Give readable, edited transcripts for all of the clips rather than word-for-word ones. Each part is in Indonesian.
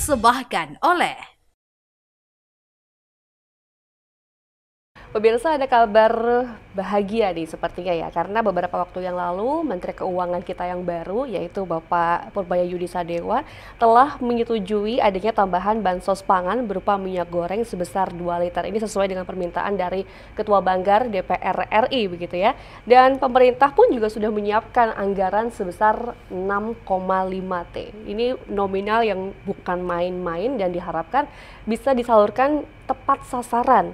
dipersembahkan oleh Pemirsa, ada kabar bahagia nih sepertinya ya, karena beberapa waktu yang lalu Menteri Keuangan kita yang baru, yaitu Bapak Purbalayudi Sadewa, telah menyetujui adanya tambahan bansos pangan berupa minyak goreng sebesar 2 liter. Ini sesuai dengan permintaan dari Ketua Banggar DPR RI begitu ya. Dan pemerintah pun juga sudah menyiapkan anggaran sebesar 6,5 T. Ini nominal yang bukan main-main dan diharapkan bisa disalurkan tepat sasaran.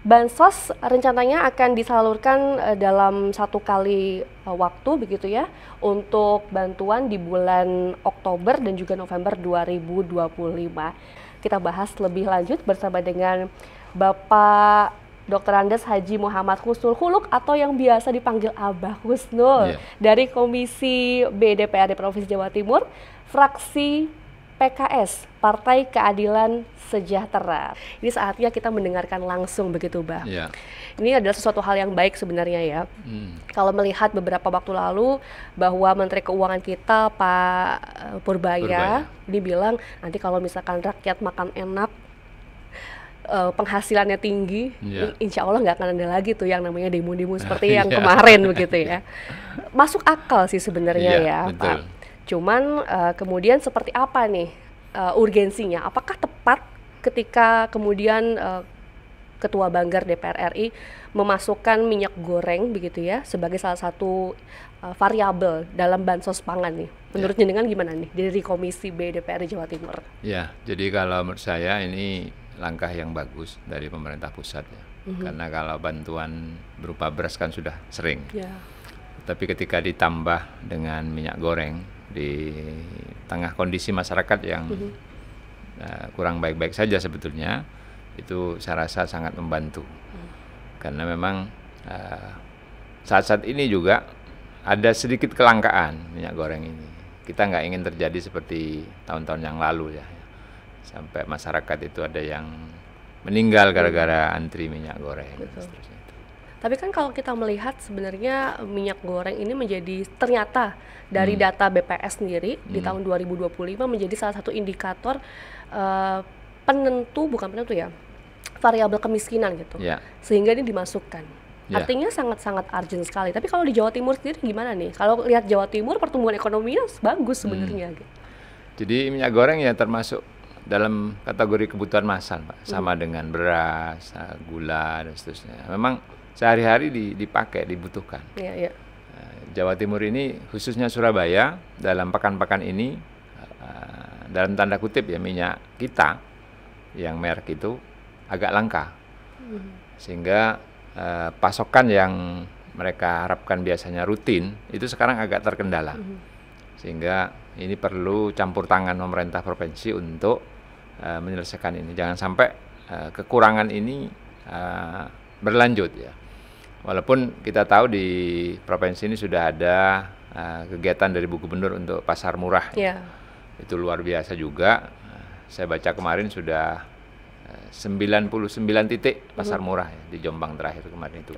Bansos rencananya akan disalurkan dalam 1 kali waktu begitu ya, untuk bantuan di bulan Oktober dan juga November 2025. Kita bahas lebih lanjut bersama dengan Bapak Dr. Andes Haji Muhammad Husnul Huluk atau yang biasa dipanggil Abah Husnul dari Komisi B DPRD Provinsi Jawa Timur, fraksi PKS, Partai Keadilan Sejahtera. Ini saatnya kita mendengarkan langsung begitu, Bah. Ini adalah sesuatu hal yang baik sebenarnya ya. Kalau melihat beberapa waktu lalu bahwa Menteri Keuangan kita Pak Purbaya dibilang nanti kalau misalkan rakyat makan enak, penghasilannya tinggi, insya Allah nggak akan ada lagi tuh yang namanya demo-demo seperti yang kemarin begitu ya. Masuk akal sih sebenarnya ya, Pak. Cuman kemudian seperti apa nih urgensinya? Apakah tepat ketika kemudian Ketua Banggar DPR RI memasukkan minyak goreng begitu ya sebagai salah satu variabel dalam bansos pangan nih? Menurut jenengan gimana nih dari Komisi B DPR Jawa Timur? Ya, jadi kalau menurut saya ini langkah yang bagus dari pemerintah pusat ya. Karena kalau bantuan berupa beras kan sudah sering. Tapi ketika ditambah dengan minyak goreng di tengah kondisi masyarakat yang kurang baik-baik saja sebetulnya, itu saya rasa sangat membantu. Karena memang saat-saat ini juga ada sedikit kelangkaan minyak goreng ini. Kita nggak ingin terjadi seperti tahun-tahun yang lalu ya, sampai masyarakat itu ada yang meninggal gara-gara antri minyak goreng. Tapi kan kalau kita melihat sebenarnya minyak goreng ini menjadi ternyata dari data BPS sendiri di tahun 2025 menjadi salah satu indikator bukan penentu ya, variabel kemiskinan gitu. Sehingga ini dimasukkan. Artinya sangat-sangat urgent sekali. Tapi kalau di Jawa Timur sendiri gimana nih? Kalau lihat Jawa Timur pertumbuhan ekonominya bagus sebenarnya. Jadi minyak goreng ya termasuk dalam kategori kebutuhan massal, Pak. Sama dengan beras, gula dan seterusnya. Memang sehari-hari dipakai, dibutuhkan. Jawa Timur ini, khususnya Surabaya, dalam pekan-pekan ini, dalam tanda kutip ya, minyak kita yang merek itu agak langka. Sehingga pasokan yang mereka harapkan biasanya rutin, itu sekarang agak terkendala. Sehingga ini perlu campur tangan pemerintah provinsi untuk menyelesaikan ini. Jangan sampai kekurangan ini berlanjut ya. Walaupun kita tahu di provinsi ini sudah ada kegiatan dari Bu Gubernur untuk pasar murah. Itu luar biasa juga. Saya baca kemarin sudah 99 titik pasar murah ya, di Jombang terakhir kemarin itu.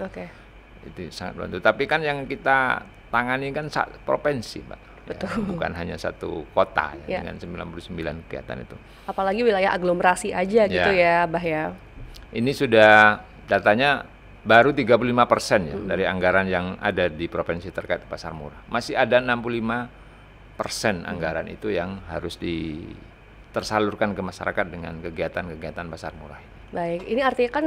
Itu sangat membantu. Tapi kan yang kita tangani kan provinsi, Pak. Bukan hanya satu kota ya, dengan 99 kegiatan itu. Apalagi wilayah aglomerasi aja gitu ya, Bah ya. Ini sudah datanya baru 35% ya dari anggaran yang ada di provinsi terkait pasar murah. Masih ada 65% anggaran itu yang harus tersalurkan ke masyarakat dengan kegiatan-kegiatan pasar murah. Baik, ini artinya kan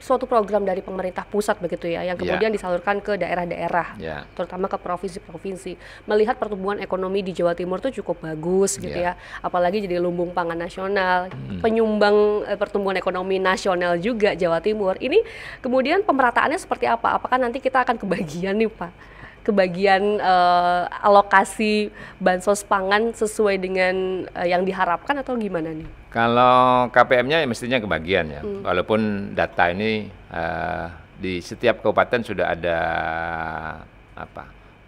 suatu program dari pemerintah pusat begitu ya, yang kemudian disalurkan ke daerah-daerah, terutama ke provinsi-provinsi. Melihat pertumbuhan ekonomi di Jawa Timur itu cukup bagus gitu ya, apalagi jadi lumbung pangan nasional, penyumbang pertumbuhan ekonomi nasional juga Jawa Timur. Ini kemudian pemerataannya seperti apa? Apakah nanti kita akan kebagian nih, Pak? Kebagian alokasi bansos pangan sesuai dengan yang diharapkan atau gimana nih? Kalau KPM-nya ya mestinya kebagian ya, walaupun data ini di setiap kabupaten sudah ada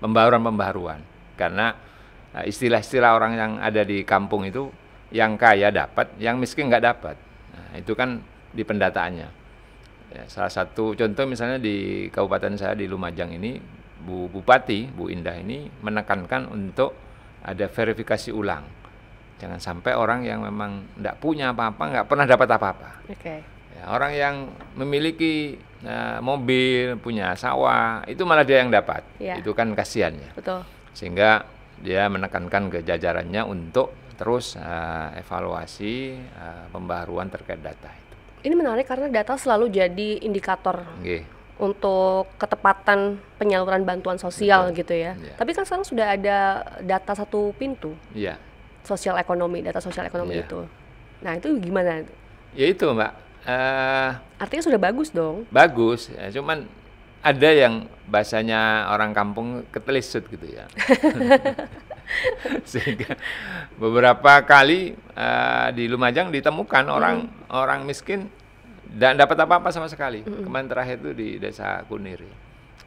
pembaruan-pembaruan, karena istilah-istilah orang yang ada di kampung itu, yang kaya dapat, yang miskin nggak dapat. Nah, itu kan di pendataannya. Ya, salah satu contoh misalnya di kabupaten saya di Lumajang ini, Bupati Bu Indah ini menekankan untuk ada verifikasi ulang. Jangan sampai orang yang memang nggak punya apa-apa, nggak pernah dapat apa-apa. Ya, orang yang memiliki mobil, punya sawah, itu malah dia yang dapat. Itu kan kasihan ya. Betul. Sehingga dia menekankan ke jajarannya untuk terus evaluasi pembaruan terkait data itu. Ini menarik karena data selalu jadi indikator untuk ketepatan penyaluran bantuan sosial. Betul. Gitu ya. Tapi kan sekarang sudah ada data satu pintu. Iya. Sosial ekonomi, data sosial ekonomi itu. Nah, itu gimana? Ya itu, Mbak. Artinya sudah bagus dong. Bagus, ya, cuman ada yang bahasanya orang kampung ketelisut gitu ya. Sehingga beberapa kali di Lumajang ditemukan orang miskin dan dapat apa-apa sama sekali. Kemarin terakhir itu di Desa Kunir.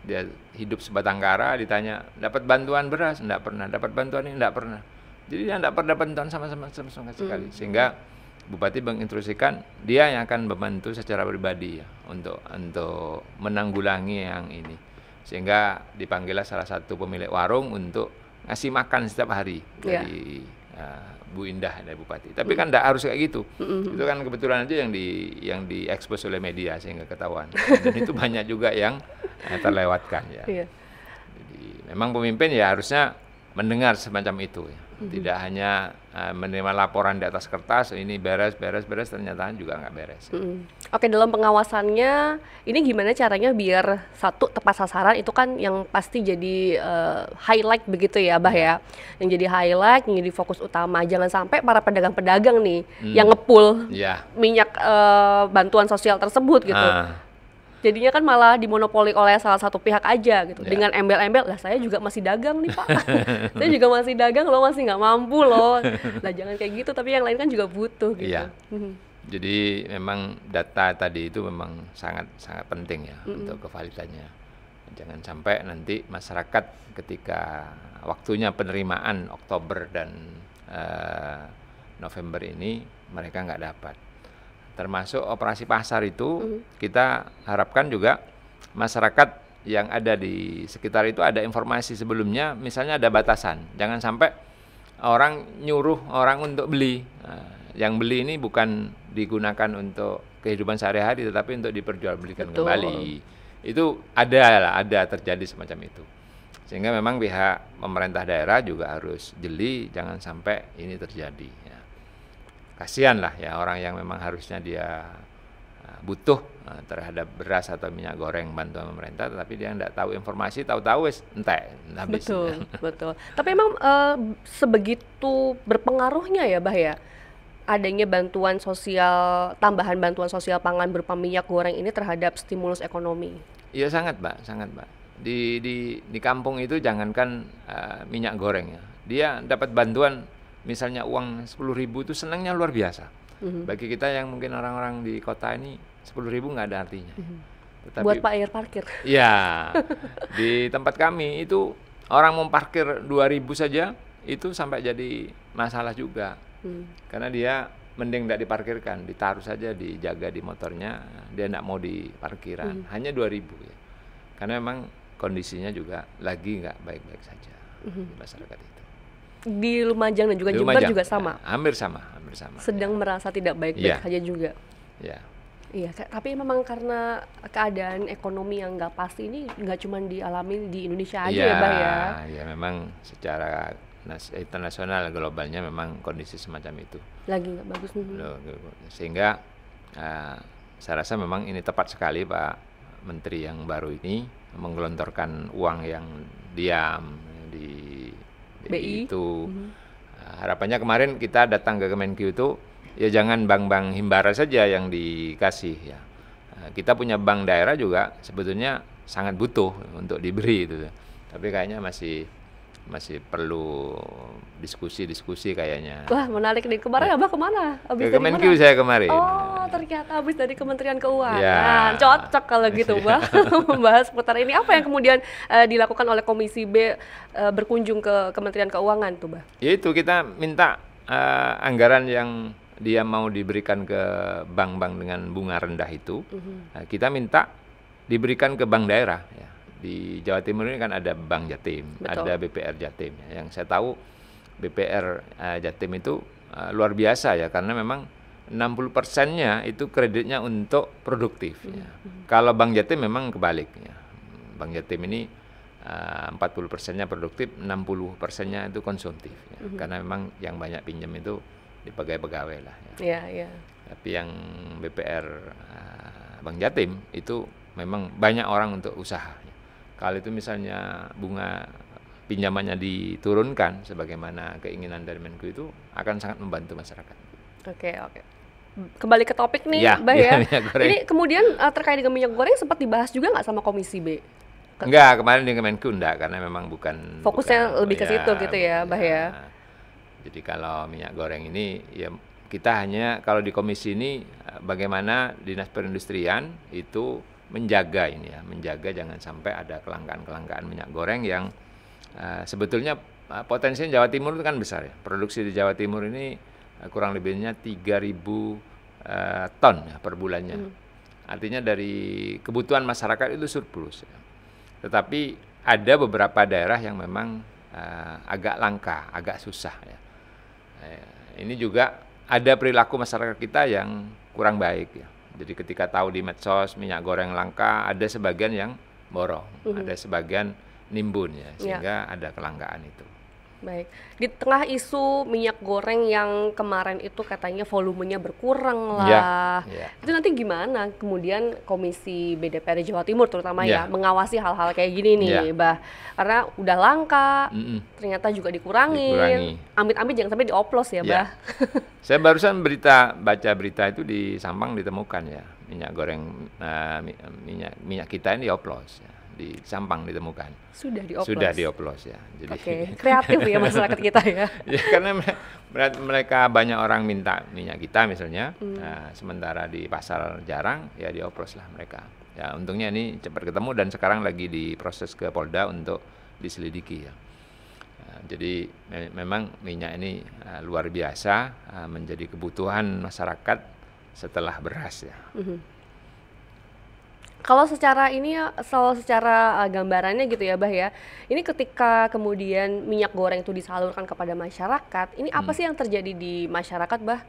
Dia hidup sebatang kara, ditanya dapat bantuan beras, enggak pernah, dapat bantuan ini enggak pernah. Jadi dia enggak pernah bantuan sama sekali. Sehingga Bupati menginstruksikan dia yang akan membantu secara pribadi ya untuk menanggulangi yang ini. Sehingga dipanggillah salah satu pemilik warung untuk ngasih makan setiap hari dari Bu Indah dari Bupati. Tapi kan enggak harus kayak gitu. Itu kan kebetulan aja yang diekspos oleh media sehingga ketahuan. Dan itu banyak juga yang terlewatkan ya. Jadi memang pemimpin ya harusnya mendengar semacam itu ya. Tidak hanya menerima laporan di atas kertas, ini beres, ternyata juga nggak beres. Oke, dalam pengawasannya, ini gimana caranya biar satu tepat sasaran itu kan yang pasti jadi highlight begitu ya, Bah ya. Yang jadi highlight, yang jadi fokus utama. Jangan sampai para pedagang-pedagang nih yang ngepul minyak bantuan sosial tersebut gitu. Jadinya kan malah dimonopoli oleh salah satu pihak aja gitu. Dengan embel-embel, lah saya juga masih dagang nih Pak. Saya juga masih dagang, lo masih nggak mampu loh. Lah jangan kayak gitu, tapi yang lain kan juga butuh gitu. Jadi memang data tadi itu memang sangat penting ya untuk kevalidannya. Jangan sampai nanti masyarakat ketika waktunya penerimaan Oktober dan November ini mereka nggak dapat. Termasuk operasi pasar itu kita harapkan juga masyarakat yang ada di sekitar itu ada informasi sebelumnya, misalnya ada batasan. Jangan sampai orang nyuruh orang untuk beli. Yang beli ini bukan digunakan untuk kehidupan sehari-hari, tetapi untuk diperjualbelikan kembali. Itu ada terjadi semacam itu. Sehingga memang pihak pemerintah daerah juga harus jeli, jangan sampai ini terjadi. Kasihan lah ya orang yang memang harusnya dia butuh terhadap beras atau minyak goreng bantuan pemerintah, tetapi dia tidak tahu informasi, tahu-tahu wis entek habis. Betul. Tapi emang sebegitu berpengaruhnya ya, Bah ya, adanya bantuan sosial, tambahan bantuan sosial pangan berupa minyak goreng ini terhadap stimulus ekonomi? Iya sangat, Mbak. Di kampung itu jangankan minyak goreng ya, dia dapat bantuan. Misalnya uang 10.000 itu senangnya luar biasa. Bagi kita yang mungkin orang-orang di kota ini 10.000 nggak ada artinya. Tetapi, buat air parkir. Iya, di tempat kami itu orang mau parkir 2.000 saja itu sampai jadi masalah juga. Karena dia mending nggak diparkirkan, ditaruh saja, dijaga di motornya, dia nggak mau di parkiran. Hanya 2.000 ya. Karena memang kondisinya juga lagi nggak baik-baik saja di masyarakat itu. Di Lumajang dan juga Jember juga sama? Ya, hampir sama. Sedang merasa tidak baik-baik saja juga? Iya, tapi memang karena keadaan ekonomi yang nggak pasti ini nggak cuma dialami di Indonesia aja ya, Bah ya? Iya, memang secara internasional, globalnya memang kondisi semacam itu. Lagi nggak bagus nih. Sehingga saya rasa memang ini tepat sekali Pak Menteri yang baru ini menggelontorkan uang yang diam di BI itu. Harapannya kemarin kita datang ke Kemenkeu itu ya jangan bank-bank himbara saja yang dikasih ya. Kita punya bank daerah juga sebetulnya sangat butuh untuk diberi itu. Tapi kayaknya masih perlu diskusi kayaknya. Wah, menarik nih. Kemarin Abah kemana? Ke Kemenkeu saya kemarin. Oh, ternyata habis dari Kementerian Keuangan. Cocok kalau gitu, Bah. Membahas seputar ini. Apa yang kemudian dilakukan oleh Komisi B berkunjung ke Kementerian Keuangan tuh, Bah? Yaitu kita minta anggaran yang dia mau diberikan ke bank-bank dengan bunga rendah itu, kita minta diberikan ke bank daerah ya. Di Jawa Timur ini kan ada Bank Jatim, ada BPR Jatim. Yang saya tahu BPR Jatim itu luar biasa ya, karena memang 60%-nya itu kreditnya untuk produktif. Ya. Kalau Bank Jatim memang kebaliknya. Bank Jatim ini 40%-nya produktif, 60%-nya itu konsumtif. Ya. Karena memang yang banyak pinjam itu di pegawai-pegawai lah. Ya. Tapi yang BPR Bank Jatim itu memang banyak orang untuk usaha. Ya. Kalau itu misalnya bunga pinjamannya diturunkan sebagaimana keinginan dari Menku, itu akan sangat membantu masyarakat. Oke. Kembali ke topik nih, Mbah ya. Ini kemudian terkait dengan minyak goreng sempat dibahas juga nggak sama Komisi B? Enggak, kemarin di Kemenku enggak, karena memang bukan fokusnya lebih ke situ gitu ya, Mbah ya. Jadi kalau minyak goreng ini ya kita hanya kalau di komisi ini bagaimana Dinas Perindustrian itu menjaga ini ya, menjaga jangan sampai ada kelangkaan minyak goreng yang sebetulnya potensinya Jawa Timur itu kan besar ya. Produksi di Jawa Timur ini kurang lebihnya 3.000 ton ya, per bulannya. Artinya dari kebutuhan masyarakat itu surplus. Ya. Tetapi ada beberapa daerah yang memang agak langka, agak susah. Ya. Ini juga ada perilaku masyarakat kita yang kurang baik. Ya. Jadi ketika tahu di medsos minyak goreng langka, ada sebagian yang borong, ada sebagian nimbun ya, sehingga ada kelangkaan itu. Baik, di tengah isu minyak goreng yang kemarin itu katanya volumenya berkurang lah, itu nanti gimana kemudian Komisi BDPR Jawa Timur terutama ya mengawasi hal-hal kayak gini nih, Bah? Karena udah langka, ternyata juga dikurangin. Amit-amit jangan sampai dioplos ya, Bah. Saya barusan baca berita itu di Sampang ditemukan ya minyak goreng minyak kita ini dioplos ya. Di Sampang ditemukan. Sudah dioplos ya. Jadi kreatif ya masyarakat kita ya. Ya karena mereka banyak orang minta minyak kita misalnya, sementara di pasar jarang, ya dioplos lah mereka. Ya untungnya ini cepat ketemu dan sekarang lagi diproses ke Polda untuk diselidiki ya. Jadi memang minyak ini luar biasa menjadi kebutuhan masyarakat setelah beras ya. Kalau secara ini ya, secara gambarannya gitu ya, Bah ya. Ini ketika kemudian minyak goreng itu disalurkan kepada masyarakat, ini apa sih yang terjadi di masyarakat, Bah?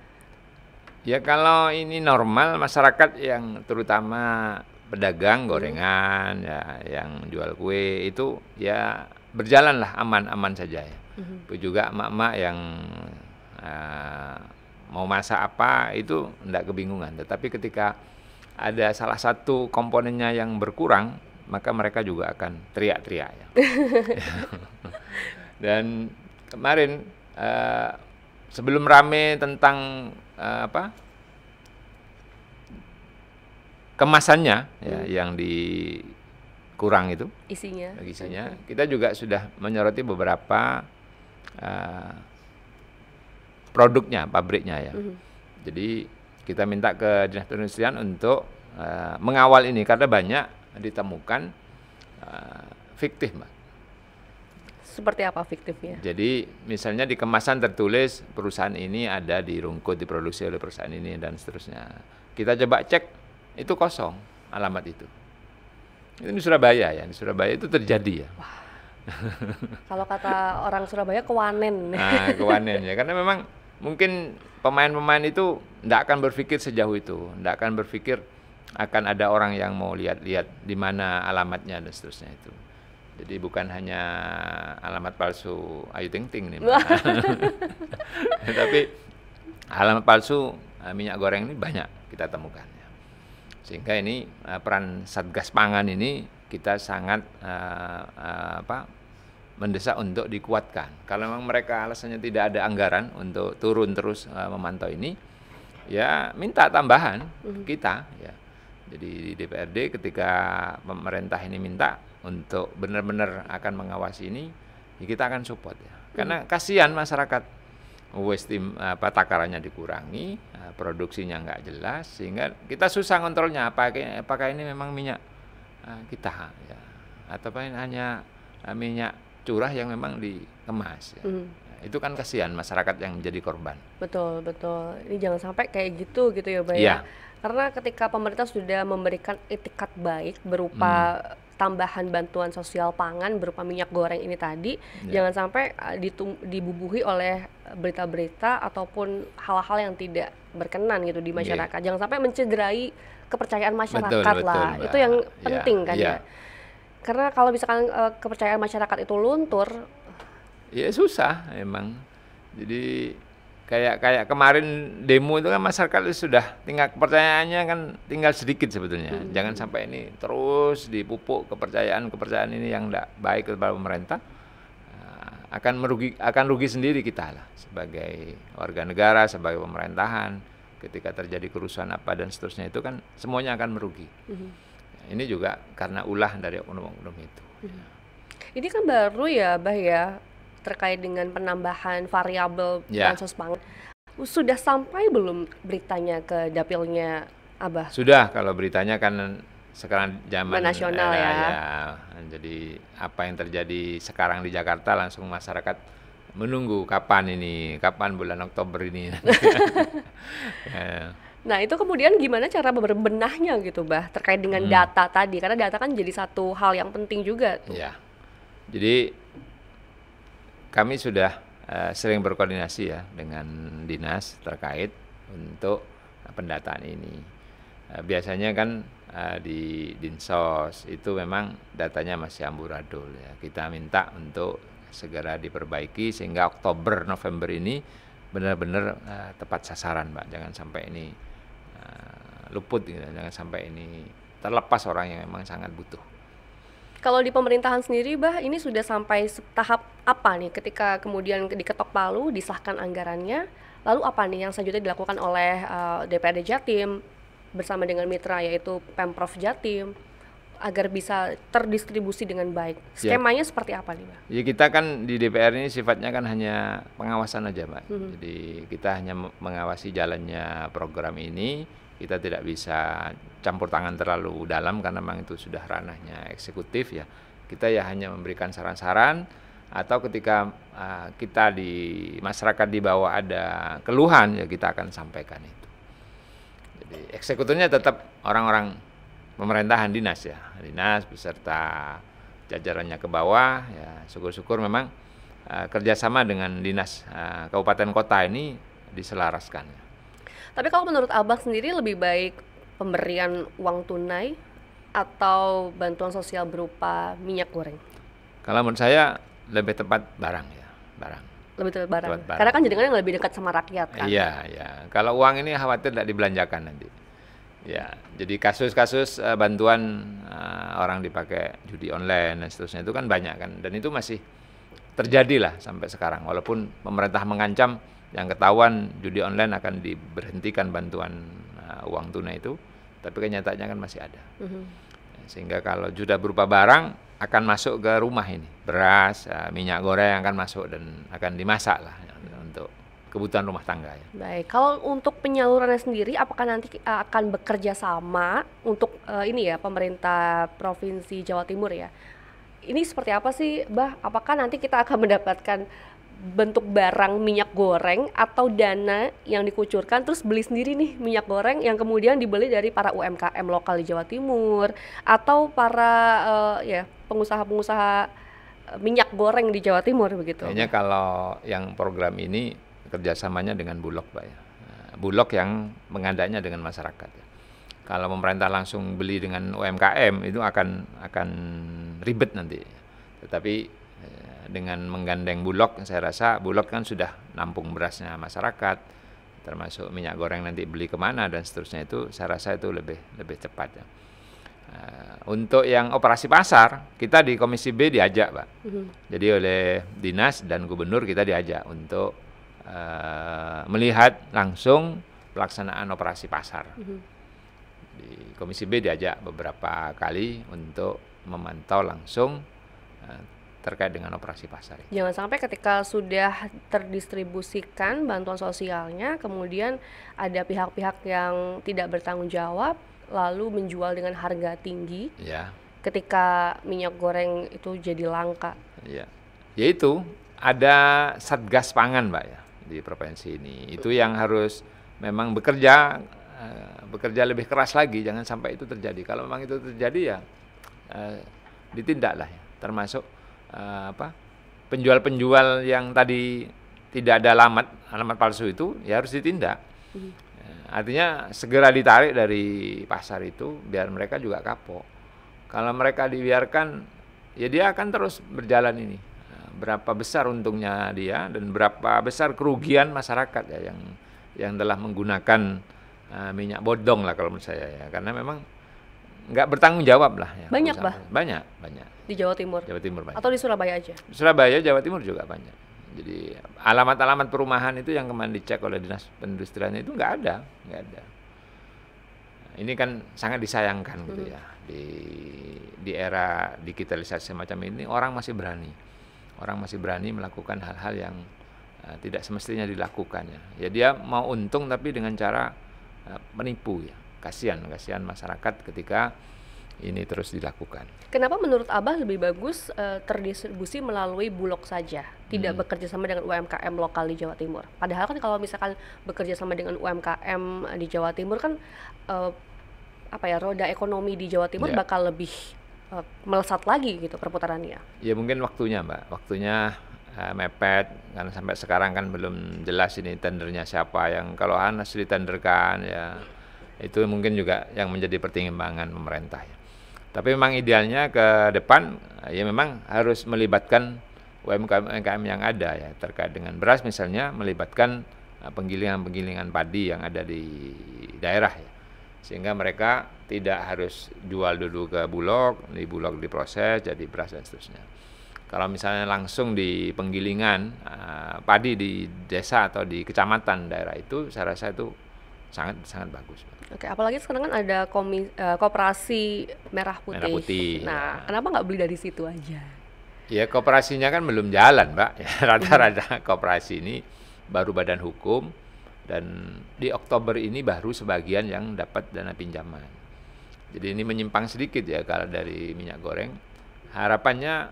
Ya kalau ini normal, masyarakat yang terutama pedagang gorengan, ya, yang jual kue itu ya berjalanlah aman-aman saja ya. Juga emak-emak yang mau masak apa itu enggak kebingungan. Tetapi ketika ada salah satu komponennya yang berkurang, maka mereka juga akan teriak-teriak ya. Dan kemarin sebelum rame tentang kemasannya ya, yang dikurang itu isinya, kita juga sudah menyoroti beberapa produknya, pabriknya ya. Jadi kita minta ke Dinas Perindustrian untuk mengawal ini karena banyak ditemukan fiktif, Mbak. Seperti apa fiktifnya? Jadi misalnya di kemasan tertulis perusahaan ini ada di Rungkut, diproduksi oleh perusahaan ini dan seterusnya. Kita coba cek, itu kosong alamat itu. Itu di Surabaya ya, di Surabaya itu terjadi ya. Wah. Kalau kata orang Surabaya kewanen. Nah, kewanen ya, karena memang mungkin pemain-pemain itu tidak akan berpikir sejauh itu, tidak akan berpikir akan ada orang yang mau lihat-lihat di mana alamatnya dan seterusnya itu. Jadi bukan hanya alamat palsu Ayu Ting Ting nih, tapi alamat palsu minyak goreng ini banyak kita temukan. Ya. Sehingga ini peran Satgas Pangan ini kita sangat mendesak untuk dikuatkan. Kalau memang mereka alasannya tidak ada anggaran untuk turun terus memantau ini, ya minta tambahan kita. Ya. Jadi di DPRD ketika pemerintah ini minta untuk benar-benar akan mengawasi ini, ya kita akan support ya. Karena kasihan masyarakat, takarannya dikurangi, produksinya nggak jelas, sehingga kita susah kontrolnya apakah ini memang minyak kita ya, atau hanya minyak curah yang memang dikemas ya. Itu kan kasihan masyarakat yang menjadi korban. Betul. Ini jangan sampai kayak gitu ya, Mbak ya. Karena ketika pemerintah sudah memberikan etikat baik berupa tambahan bantuan sosial pangan berupa minyak goreng ini tadi jangan sampai dibubuhi oleh berita-berita ataupun hal-hal yang tidak berkenan gitu di masyarakat. Jangan sampai mencederai kepercayaan masyarakat lah. Itu yang penting kan ya. Karena kalau misalkan kepercayaan masyarakat itu luntur, ya susah emang. Jadi kayak kemarin demo itu kan masyarakat sudah tinggal kepercayaannya kan tinggal sedikit sebetulnya. Jangan sampai ini terus dipupuk kepercayaan ini yang tidak baik kepada pemerintah, akan rugi sendiri kita lah sebagai warga negara, sebagai pemerintahan. Ketika terjadi kerusuhan apa dan seterusnya itu kan semuanya akan merugi. Ini juga karena ulah dari oknum-oknum itu. Ini kan baru ya, Bah ya, terkait dengan penambahan variabel bansos pangan. Sudah sampai belum beritanya ke dapilnya Abah? Sudah, kalau beritanya kan sekarang zaman nasional ya. Jadi apa yang terjadi sekarang di Jakarta langsung masyarakat menunggu kapan bulan Oktober ini. Nah itu kemudian gimana cara berbenahnya gitu Bah terkait dengan data tadi, karena data kan jadi satu hal yang penting juga tuh. Ya, jadi kami sudah sering berkoordinasi ya dengan dinas terkait untuk pendataan ini. Biasanya kan di Dinsos itu memang datanya masih amburadul ya. Kita minta untuk segera diperbaiki sehingga Oktober November ini benar-benar tepat sasaran, Mbak. Jangan sampai ini luput gitu. Jangan sampai ini terlepas orang yang memang sangat butuh. Kalau di pemerintahan sendiri, Bah, ini sudah sampai tahap apa nih ketika kemudian diketok palu, disahkan anggarannya, lalu apa nih yang selanjutnya dilakukan oleh DPRD Jatim bersama dengan mitra yaitu Pemprov Jatim agar bisa terdistribusi dengan baik? Skemanya seperti apa nih, Bah? Ya kita kan di DPR ini sifatnya kan hanya pengawasan aja, Mbak. Jadi kita hanya mengawasi jalannya program ini. Kita tidak bisa campur tangan terlalu dalam karena memang itu sudah ranahnya eksekutif ya. Kita ya hanya memberikan saran-saran atau ketika kita di masyarakat di bawah ada keluhan ya kita akan sampaikan itu. Jadi eksekutornya tetap orang-orang pemerintahan dinas ya, dinas beserta jajarannya ke bawah ya. Syukur-syukur memang kerjasama dengan dinas kabupaten kota ini diselaraskan. Tapi kalau menurut Abang sendiri lebih baik pemberian uang tunai atau bantuan sosial berupa minyak goreng? Kalau menurut saya lebih tepat barang ya, barang. Lebih tepat barang. Karena kan jaringannya yang lebih dekat sama rakyat kan? Iya, ya. Kalau uang ini khawatir tidak dibelanjakan nanti. Ya, jadi kasus-kasus bantuan orang dipakai judi online dan seterusnya itu kan banyak kan, dan itu masih terjadi lah sampai sekarang. Walaupun pemerintah mengancam yang ketahuan judi online akan diberhentikan bantuan uang tunai itu, tapi kenyataannya kan masih ada. Sehingga kalau sudah berupa barang akan masuk ke rumah ini, beras, minyak goreng akan masuk dan akan dimasak lah untuk kebutuhan rumah tangga ya. Baik, kalau untuk penyalurannya sendiri apakah nanti akan bekerja sama untuk ini ya pemerintah Provinsi Jawa Timur ya? Ini seperti apa sih, Bah? Apakah nanti kita akan mendapatkan bentuk barang minyak goreng atau dana yang dikucurkan terus beli sendiri nih minyak goreng yang kemudian dibeli dari para UMKM lokal di Jawa Timur atau para pengusaha-pengusaha minyak goreng di Jawa Timur begitu? Kayaknya kalau yang program ini kerjasamanya dengan Bulog, Pak ya. Bulog yang mengadanya dengan masyarakat ya. Kalau pemerintah langsung beli dengan UMKM itu akan ribet nanti. Tetapi dengan menggandeng Bulog, saya rasa Bulog kan sudah nampung berasnya masyarakat, termasuk minyak goreng nanti beli kemana dan seterusnya itu, saya rasa itu lebih cepat ya. Untuk yang operasi pasar, kita di Komisi B diajak, Pak. Jadi oleh dinas dan gubernur kita diajak untuk melihat langsung pelaksanaan operasi pasar. Di Komisi B diajak beberapa kali untuk memantau langsung terkait dengan operasi pasar. Jangan sampai ketika sudah terdistribusikan bantuan sosialnya, kemudian ada pihak-pihak yang tidak bertanggung jawab, lalu menjual dengan harga tinggi. Ya. Ketika minyak goreng itu jadi langka. Ya, yaitu ada Satgas Pangan, Mbak ya, di provinsi ini. Itu yang harus memang bekerja lebih keras lagi, jangan sampai itu terjadi. Kalau memang itu terjadi ya ditindak lah ya. Termasuk penjual-penjual yang tadi tidak ada alamat palsu itu ya harus ditindak. Artinya segera ditarik dari pasar itu biar mereka juga kapok. Kalau mereka dibiarkan, ya dia akan terus berjalan ini. Berapa besar untungnya dia dan berapa besar kerugian masyarakat ya yang telah menggunakan minyak bodong lah kalau menurut saya ya. Karena memang nggak bertanggung jawab lah ya. Banyak bah? Banyak. Di Jawa Timur? Jawa Timur banyak. Atau di Surabaya aja? Surabaya, Jawa Timur juga banyak. Jadi alamat-alamat perumahan itu yang kemarin dicek oleh Dinas Perindustriannya itu nggak ada. Ini kan sangat disayangkan gitu ya. Di era digitalisasi semacam ini orang masih berani melakukan hal-hal yang tidak semestinya dilakukan ya. Ya dia mau untung tapi dengan cara menipu ya. Kasihan masyarakat ketika ini terus dilakukan. Kenapa menurut Abah lebih bagus terdistribusi melalui Bulog saja, tidak bekerja sama dengan UMKM lokal di Jawa Timur? Padahal kan kalau misalkan bekerja sama dengan UMKM di Jawa Timur kan roda ekonomi di Jawa Timur bakal lebih melesat lagi gitu perputarannya. Ya mungkin waktunya Mbak, mepet karena sampai sekarang kan belum jelas ini tendernya siapa yang kalau harus ditenderkan ya itu mungkin juga yang menjadi pertimbangan pemerintah ya. Tapi memang idealnya ke depan ya memang harus melibatkan UMKM yang ada ya terkait dengan beras misalnya melibatkan penggilingan padi yang ada di daerah ya. Sehingga mereka tidak harus jual dulu ke Bulog, di Bulog diproses jadi beras dan seterusnya. Kalau misalnya langsung di penggilingan padi di desa atau di kecamatan daerah itu saya rasa itu sangat bagus. Oke, apalagi sekarang kan ada koperasi merah putih. Nah, kenapa nggak beli dari situ aja? Ya koperasinya kan belum jalan, Mbak. Ya, rata-rata koperasi ini baru badan hukum dan di Oktober ini baru sebagian yang dapat dana pinjaman. Jadi ini menyimpang sedikit ya kalau dari minyak goreng. Harapannya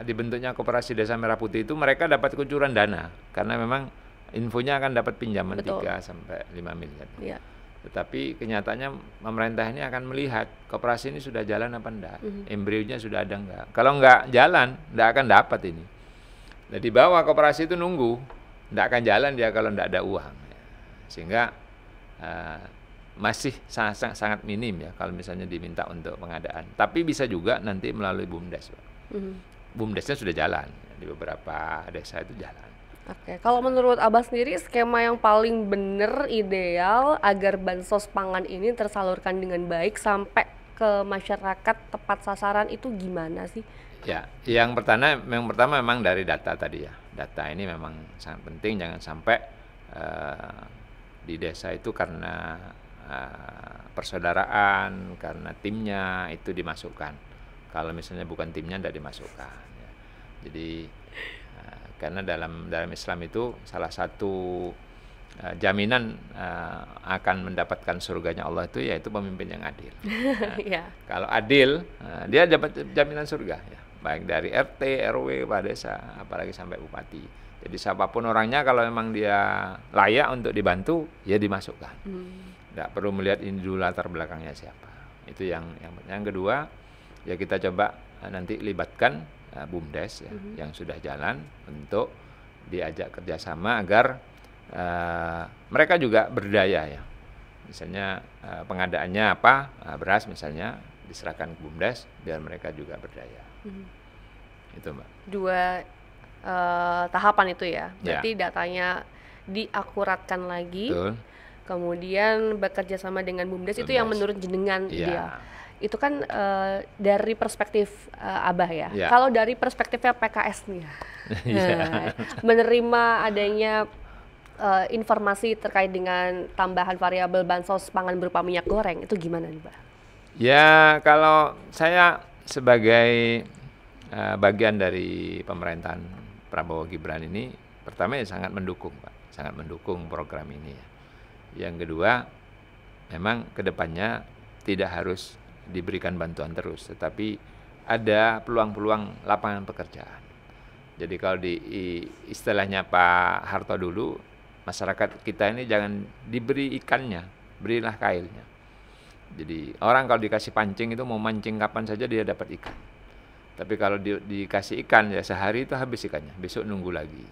dibentuknya koperasi desa merah putih itu mereka dapat kucuran dana karena memang infonya akan dapat pinjaman 3 sampai 5 miliar. Iya. Tetapi kenyataannya pemerintah ini akan melihat koperasi ini sudah jalan apa enggak, embrionya sudah ada enggak. Kalau enggak jalan, enggak akan dapat ini. Nah, di bawah koperasi itu nunggu, enggak akan jalan dia kalau enggak ada uang. Sehingga masih sangat minim ya kalau misalnya diminta untuk pengadaan. Tapi bisa juga nanti melalui BUMDes. BUMDesnya sudah jalan, di beberapa desa itu jalan. Oke, kalau menurut Abah sendiri skema yang paling benar ideal agar bansos pangan ini tersalurkan dengan baik sampai ke masyarakat tepat sasaran itu gimana sih? Ya, yang pertama memang dari data tadi ya. Data ini memang sangat penting, jangan sampai di desa itu karena persaudaraan, karena timnya itu dimasukkan. Kalau misalnya bukan timnya tidak dimasukkan. Ya. Jadi karena dalam Islam itu salah satu jaminan akan mendapatkan surganya Allah itu yaitu pemimpin yang adil. Kalau adil, dia dapat jaminan surga ya, baik dari RT, RW, Kepala Desa, apalagi sampai bupati. Jadi siapapun orangnya kalau memang dia layak untuk dibantu, ya dimasukkan. Tidak perlu melihat ini dulu latar belakangnya siapa. Itu yang kedua, ya kita coba nanti libatkan BUMDes ya, yang sudah jalan untuk diajak kerjasama agar mereka juga berdaya ya. Misalnya pengadaannya apa, beras misalnya diserahkan ke BUMDes biar mereka juga berdaya. Itu Mbak. 2 tahapan itu ya. Berarti datanya diakuratkan lagi. Betul. Kemudian bekerja sama dengan BUMDes itu yang menurut jenengan dia. Itu kan dari perspektif Abah ya. Kalau dari perspektifnya PKS nih, menerima adanya informasi terkait dengan tambahan variabel bansos pangan berupa minyak goreng itu gimana nih, Mbak? Ya kalau saya sebagai bagian dari pemerintahan Prabowo Gibran ini, pertama ya sangat mendukung, Pak, sangat mendukung program ini ya. Yang kedua, memang kedepannya tidak harus diberikan bantuan terus, tetapi ada peluang-peluang lapangan pekerjaan. Jadi kalau di istilahnya Pak Harto dulu, masyarakat kita ini jangan diberi ikannya, berilah kailnya. Jadi orang kalau dikasih pancing itu mau mancing kapan saja dia dapat ikan. Tapi kalau dikasih ikan ya sehari itu habis ikannya, besok nunggu lagi.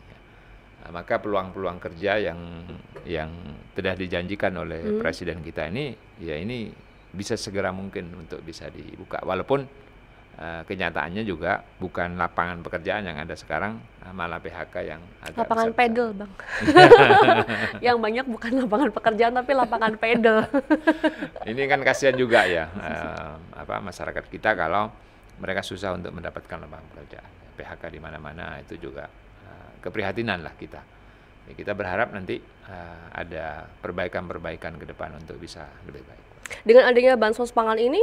Nah, maka peluang-peluang kerja yang sudah dijanjikan oleh presiden kita ini, ya ini bisa segera mungkin untuk bisa dibuka. Walaupun kenyataannya juga bukan lapangan pekerjaan yang ada sekarang, malah PHK yang agak lapangan pedal, Bang. Yang banyak bukan lapangan pekerjaan tapi lapangan pedal. Ini kan kasihan juga ya masyarakat kita kalau mereka susah untuk mendapatkan lapangan pekerjaan. PHK di mana-mana itu juga keprihatinan lah kita. Ya, kita berharap nanti ada perbaikan-perbaikan ke depan untuk bisa lebih baik. Dengan adanya bansos pangan ini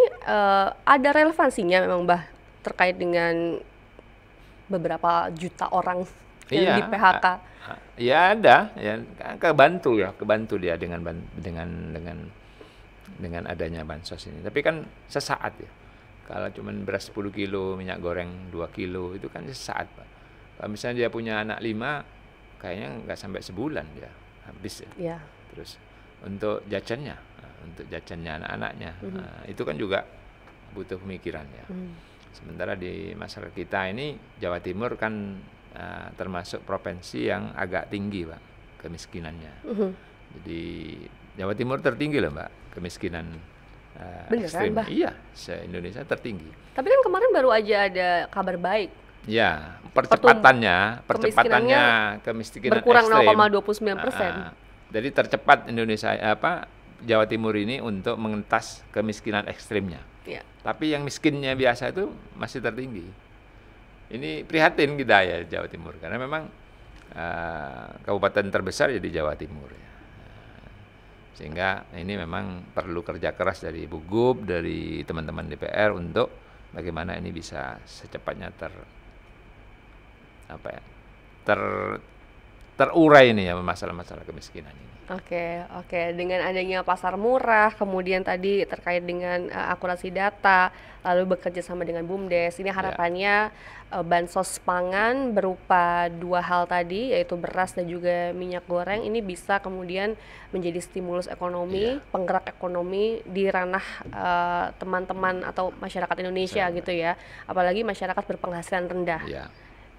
ada relevansinya memang, Mbah, terkait dengan beberapa juta orang yang di PHK. Ya ada, ya kebantu dia dengan adanya bansos ini. Tapi kan sesaat ya. Kalau cuma beras 10 kilo, minyak goreng 2 kilo itu kan sesaat, Pak. Kalau misalnya dia punya anak 5, kayaknya nggak sampai sebulan dia habis ya. Yeah. Terus untuk jajannya anak-anaknya, itu kan juga butuh pemikiran ya. Sementara di masyarakat kita ini Jawa Timur kan termasuk provinsi yang agak tinggi, Pak, kemiskinannya. Jadi Jawa Timur tertinggi loh, Mbak, kemiskinan ekstrim. Kan, iya, se-Indonesia tertinggi. Tapi kan kemarin baru aja ada kabar baik. Ya, percepatannya kemiskinan berkurang ekstrim. 0,29%. Jadi tercepat Jawa Timur ini untuk mengentas kemiskinan ekstrimnya. Ya. Tapi yang miskinnya biasa itu masih tertinggi. Ini prihatin kita ya Jawa Timur, karena memang kabupaten terbesar ya di Jawa Timur ya. Sehingga ini memang perlu kerja keras dari Bu Gub, dari teman-teman DPR untuk bagaimana ini bisa secepatnya terurai ini ya masalah-masalah kemiskinan ini. Oke. Dengan adanya pasar murah, kemudian tadi terkait dengan akurasi data, lalu bekerja sama dengan BUMDes, ini harapannya bansos pangan berupa 2 hal tadi, yaitu beras dan juga minyak goreng, ini bisa kemudian menjadi stimulus ekonomi, penggerak ekonomi di ranah teman-teman atau masyarakat Indonesia gitu ya, apalagi masyarakat berpenghasilan rendah.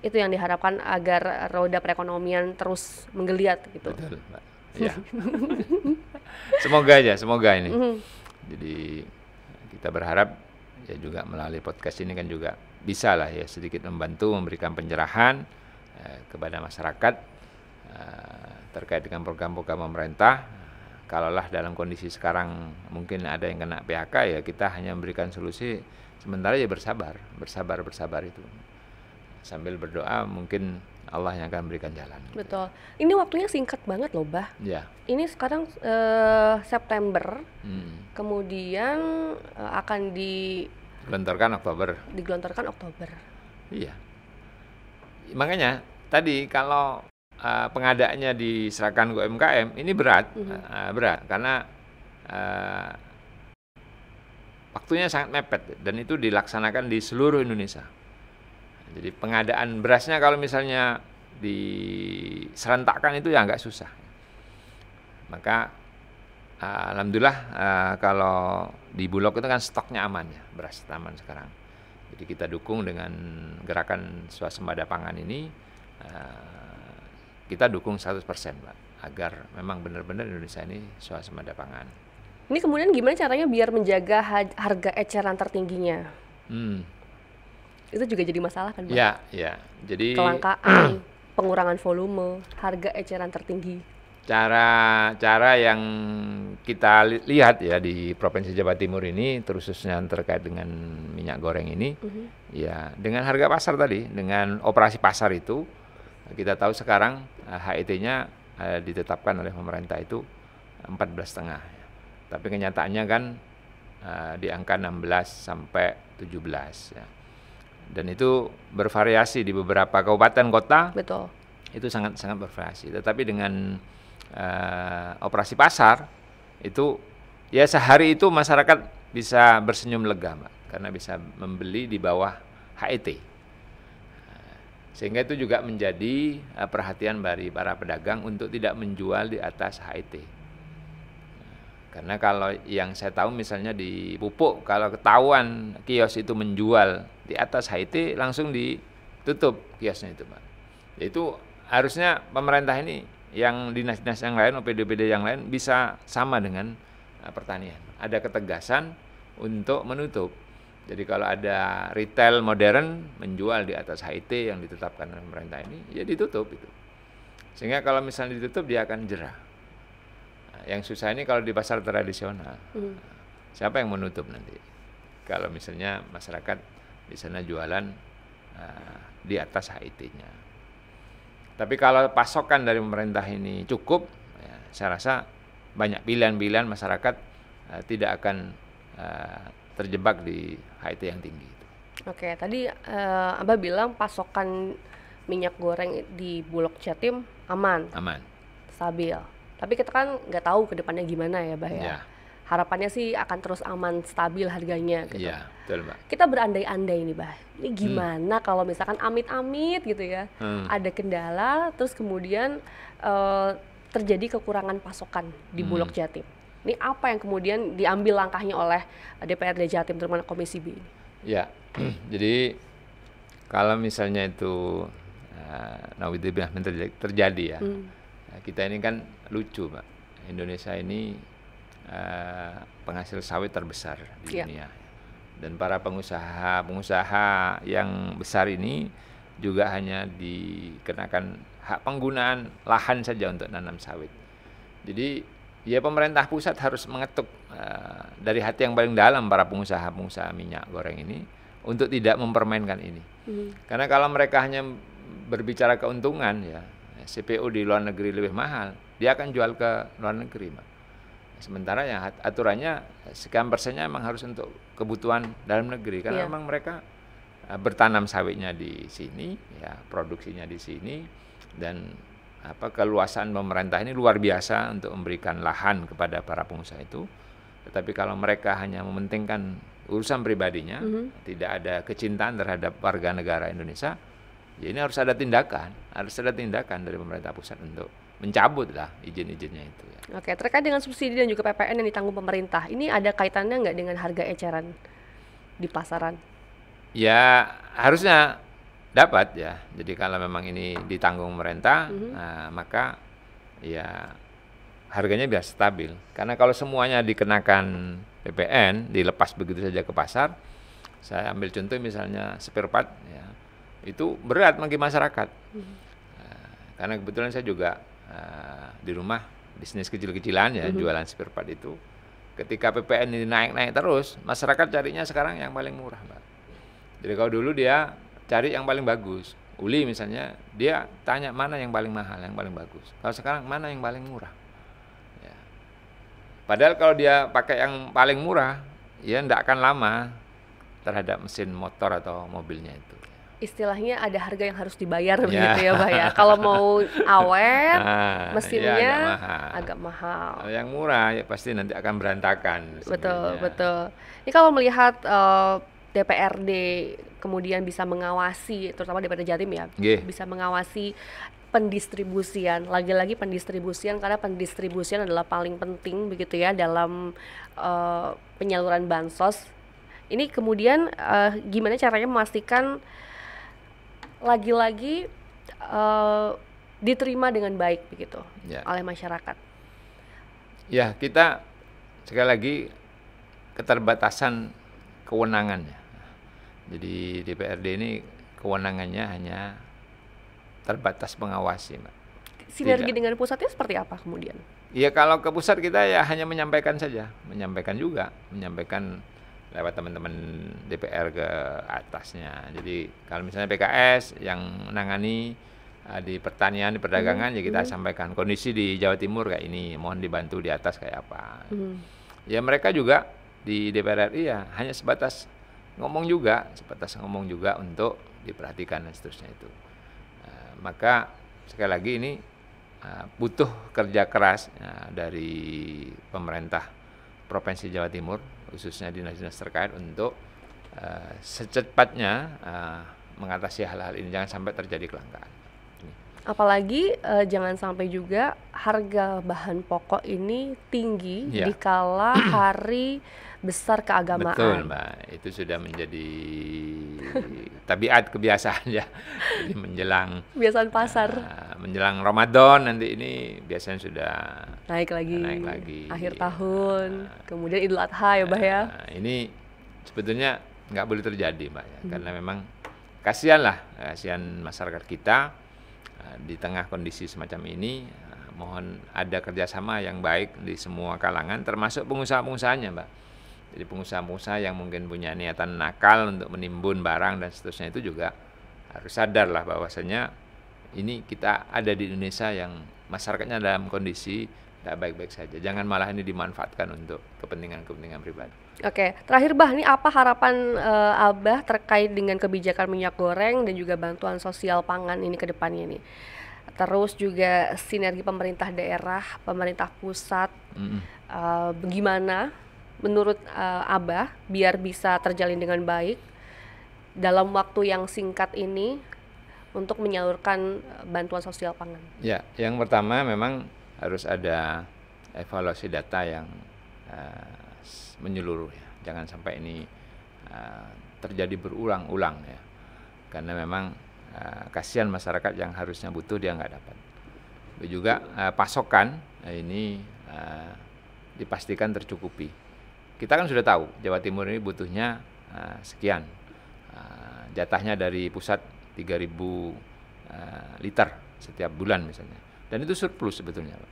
Itu yang diharapkan agar roda perekonomian terus menggeliat gitu. Betul, Mbak. Ya. Semoga ini. Jadi kita berharap ya juga melalui podcast ini kan juga bisa lah ya sedikit membantu memberikan pencerahan kepada masyarakat terkait dengan program-program pemerintah. Kalaulah dalam kondisi sekarang mungkin ada yang kena PHK, ya kita hanya memberikan solusi sementara, ya bersabar itu. Sambil berdoa mungkin Allah yang akan memberikan jalan. Betul. Ini waktunya singkat banget loh, Bah. Ya. Ini sekarang September, kemudian akan digelontorkan Oktober. Iya. Makanya tadi kalau pengadaannya diserahkan ke UMKM, ini berat karena waktunya sangat mepet dan itu dilaksanakan di seluruh Indonesia. Jadi pengadaan berasnya kalau misalnya diserentakkan itu ya nggak susah. Maka alhamdulillah kalau di Bulog itu kan stoknya aman ya, beras aman sekarang. Jadi kita dukung dengan gerakan swasembada pangan ini, kita dukung 100%, Pak, agar memang benar-benar Indonesia ini swasembada pangan. Ini kemudian gimana caranya biar menjaga harga eceran tertingginya? Itu juga jadi masalah kan, Pak? Ya. Jadi kelangkaan, pengurangan volume, harga eceran tertinggi. Cara yang kita lihat ya di Provinsi Jawa Timur ini, khususnya terkait dengan minyak goreng ini, ya dengan harga pasar tadi, dengan operasi pasar itu, kita tahu sekarang HET-nya ditetapkan oleh pemerintah itu 14,5. Tapi kenyataannya kan di angka 16 sampai 17 ya. Dan itu bervariasi di beberapa kabupaten kota. Betul. Itu sangat bervariasi. Tetapi dengan operasi pasar itu ya sehari itu masyarakat bisa bersenyum lega, Mbak, karena bisa membeli di bawah HET. Sehingga itu juga menjadi perhatian dari para pedagang untuk tidak menjual di atas HET. Karena kalau yang saya tahu misalnya di pupuk, kalau ketahuan kios itu menjual di atas HIT, langsung ditutup kiosnya itu, Pak. Itu harusnya pemerintah ini, yang dinas-dinas yang lain, OPD-OPD yang lain bisa sama dengan pertanian. Ada ketegasan untuk menutup. Jadi kalau ada retail modern menjual di atas HIT yang ditetapkan oleh pemerintah ini, ya ditutup itu. Sehingga kalau misalnya ditutup, dia akan jerah. Yang susah ini kalau di pasar tradisional, siapa yang menutup nanti? Kalau misalnya masyarakat di sana jualan di atas HIT-nya. Tapi kalau pasokan dari pemerintah ini cukup, ya, saya rasa banyak pilihan-pilihan masyarakat tidak akan terjebak di HIT yang tinggi. Oke, tadi Abah bilang pasokan minyak goreng di Bulog Jatim aman, stabil. Tapi kita kan nggak tahu ke depannya gimana ya, Bah ya. Harapannya sih akan terus aman, stabil harganya gitu. Iya, betul, Mbak. Kita berandai-andai nih, Bah. Ini gimana kalau misalkan amit-amit gitu ya, ada kendala, terus kemudian terjadi kekurangan pasokan di Bulog Jatim. Ini apa yang kemudian diambil langkahnya oleh DPRD Jatim, terutama Komisi B ini? Ya, jadi kalau misalnya itu naudzubillah terjadi ya, kita ini kan lucu, Pak. Indonesia ini penghasil sawit terbesar di dunia. Dan para pengusaha yang besar ini juga hanya dikenakan hak penggunaan lahan saja untuk nanam sawit. Jadi ya pemerintah pusat harus mengetuk dari hati yang paling dalam para pengusaha minyak goreng ini untuk tidak mempermainkan ini. Karena kalau mereka hanya berbicara keuntungan, ya CPO di luar negeri lebih mahal, dia akan jual ke luar negeri, Pak. Sementara yang aturannya sekian persennya memang harus untuk kebutuhan dalam negeri, karena memang mereka bertanam sawitnya di sini, ya produksinya di sini, dan keluasan pemerintah ini luar biasa untuk memberikan lahan kepada para pengusaha itu. Tetapi kalau mereka hanya mementingkan urusan pribadinya, tidak ada kecintaan terhadap warga negara Indonesia, ya ini harus ada tindakan dari pemerintah pusat untuk mencabut lah izin-izinnya itu. Ya. Oke, terkait dengan subsidi dan juga PPN yang ditanggung pemerintah, ini ada kaitannya nggak dengan harga eceran di pasaran? Ya harusnya dapat ya. Jadi kalau memang ini ditanggung pemerintah, maka ya harganya biar stabil. Karena kalau semuanya dikenakan PPN, dilepas begitu saja ke pasar, saya ambil contoh misalnya spare part, ya, itu berat bagi masyarakat. Karena kebetulan saya juga di rumah bisnis kecil-kecilan ya, jualan spare part itu. Ketika PPN ini naik-naik terus, masyarakat carinya sekarang yang paling murah, Mbak. Jadi kalau dulu dia cari yang paling bagus, uli misalnya, dia tanya mana yang paling mahal, yang paling bagus. Kalau sekarang mana yang paling murah. Ya. Padahal kalau dia pakai yang paling murah, ya tidak akan lama terhadap mesin motor atau mobilnya itu. Istilahnya ada harga yang harus dibayar begitu ya, Pak ya. Kalau mau awet, mesinnya ya agak mahal. Yang murah ya pasti nanti akan berantakan. Betul. Ini kalau melihat DPRD kemudian bisa mengawasi, terutama DPRD Jatim ya, bisa mengawasi pendistribusian, lagi-lagi pendistribusian, karena pendistribusian adalah paling penting begitu ya dalam penyaluran bansos. Ini kemudian gimana caranya memastikan lagi-lagi diterima dengan baik begitu oleh masyarakat? Ya, kita sekali lagi keterbatasan kewenangannya. Jadi DPRD ini kewenangannya hanya terbatas mengawasi, Mbak. Sinergi dengan pusatnya seperti apa kemudian? Ya kalau ke pusat kita ya hanya menyampaikan saja, menyampaikan lewat teman-teman DPR ke atasnya. Jadi kalau misalnya PKS yang menangani di pertanian, di perdagangan, ya kita sampaikan kondisi di Jawa Timur kayak ini, mohon dibantu di atas kayak apa. Ya mereka juga di DPR RI ya hanya sebatas ngomong juga untuk diperhatikan dan seterusnya itu. Maka sekali lagi ini butuh kerja keras dari pemerintah Provinsi Jawa Timur, khususnya dinas-dinas terkait untuk secepatnya mengatasi hal-hal ini, jangan sampai terjadi kelangkaan. Apalagi jangan sampai juga harga bahan pokok ini tinggi di kala hari besar keagamaan. Betul, Mbak. Itu sudah menjadi tabiat kebiasaan ya. Jadi menjelang kebiasaan pasar. Menjelang Ramadan nanti ini biasanya sudah naik lagi. Akhir tahun, kemudian Idul Adha ya, Mbak ya. Ini sebetulnya nggak boleh terjadi, Mbak ya. Karena memang kasihan masyarakat kita di tengah kondisi semacam ini. Mohon ada kerjasama yang baik di semua kalangan, termasuk pengusaha-pengusahanya, Mbak. Jadi pengusaha-pengusaha yang mungkin punya niatan nakal untuk menimbun barang dan seterusnya itu juga harus sadar lah bahwasanya ini kita ada di Indonesia yang masyarakatnya dalam kondisi tidak baik-baik saja. Jangan malah ini dimanfaatkan untuk kepentingan-kepentingan pribadi. Oke, terakhir Bah, ini apa harapan Abah terkait dengan kebijakan minyak goreng dan juga bantuan sosial pangan ini ke depannya nih? Terus juga sinergi pemerintah daerah, pemerintah pusat, bagaimana menurut Abah biar bisa terjalin dengan baik dalam waktu yang singkat ini untuk menyalurkan bantuan sosial pangan? Ya, yang pertama memang harus ada evaluasi data yang menyeluruh ya. Jangan sampai ini terjadi berulang-ulang ya. Karena memang kasihan masyarakat yang harusnya butuh dia nggak dapat. Juga pasokan ini dipastikan tercukupi. Kita kan sudah tahu Jawa Timur ini butuhnya sekian. Jatahnya dari pusat 3.000 liter setiap bulan misalnya. Dan itu surplus sebetulnya, Pak.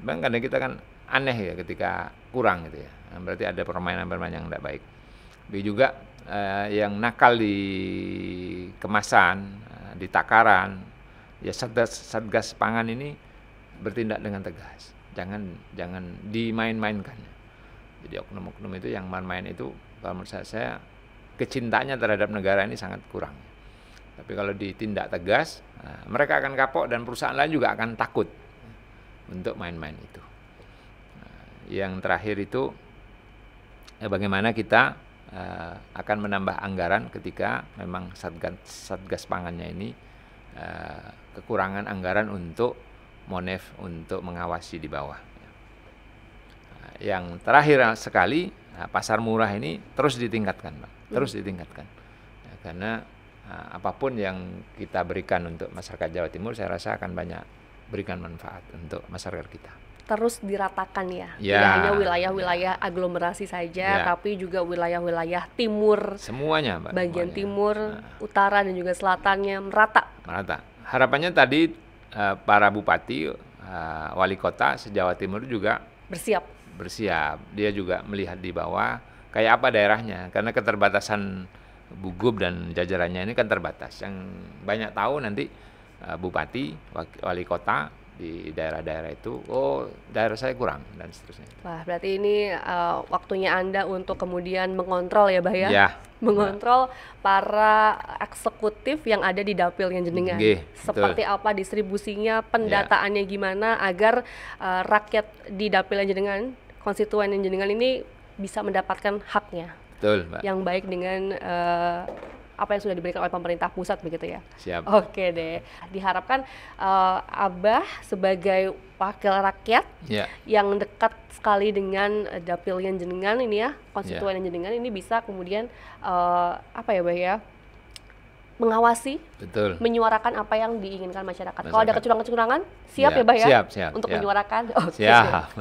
Bang, kadang kita kan aneh ya ketika kurang gitu ya. Berarti ada permainan-permainan yang tidak baik. Tapi juga yang nakal di kemasan, di takaran, ya Satgas Pangan ini bertindak dengan tegas. Jangan dimain-mainkan. Jadi oknum-oknum itu yang main-main itu kalau menurut saya kecintanya terhadap negara ini sangat kurang. Tapi kalau ditindak tegas, mereka akan kapok dan perusahaan lain juga akan takut untuk main-main itu. Yang terakhir itu bagaimana kita akan menambah anggaran ketika memang Satgas Pangannya ini kekurangan anggaran untuk Monef untuk mengawasi di bawah. Yang terakhir sekali, pasar murah ini terus ditingkatkan, Pak. Terus ditingkatkan. Ya, karena apapun yang kita berikan untuk masyarakat Jawa Timur, saya rasa akan banyak berikan manfaat untuk masyarakat kita. Terus diratakan ya, tidak hanya wilayah-wilayah aglomerasi saja, tapi juga wilayah-wilayah timur. Semuanya, Pak. Bagian timur, utara dan juga selatannya merata. Merata. Harapannya tadi para bupati, wali kota se-Jawa Timur juga bersiap. Dia juga melihat di bawah kayak apa daerahnya, karena keterbatasan Bugub dan jajarannya ini kan terbatas. Yang banyak tahu nanti bupati, wali kota di daerah-daerah itu, oh daerah saya kurang dan seterusnya. Wah, berarti ini waktunya Anda untuk kemudian mengontrol ya, Bah ya? Ya. Mengontrol para eksekutif yang ada di dapilnya jenengan. Seperti betul. apa distribusinya, pendataannya gimana agar rakyat di dapilnya jenengan, konstituen yang jenengan ini bisa mendapatkan haknya. Betul, Mbak. Yang baik dengan apa yang sudah diberikan oleh pemerintah pusat begitu ya. Siap. Oke deh. Diharapkan Abah sebagai wakil rakyat yang dekat sekali dengan dapilnya jenengan ini ya, konstituen jenengan ini bisa kemudian apa ya, Bah ya? Mengawasi, betul, menyuarakan apa yang diinginkan masyarakat. Kalau ada kecurangan-kecurangan, siap ya, Bah ya? Siap, untuk menyuarakan. Siap.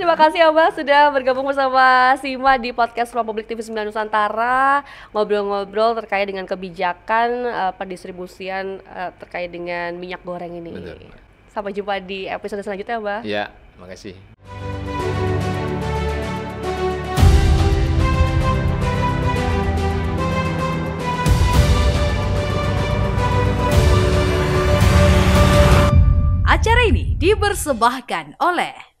Terima kasih Abah sudah bergabung bersama Sima di podcast Republik TV 9 Nusantara, ngobrol-ngobrol terkait dengan kebijakan pendistribusian terkait dengan minyak goreng ini. Betul. Sampai jumpa di episode selanjutnya, Abah. Ya, makasih. Acara ini dipersembahkan oleh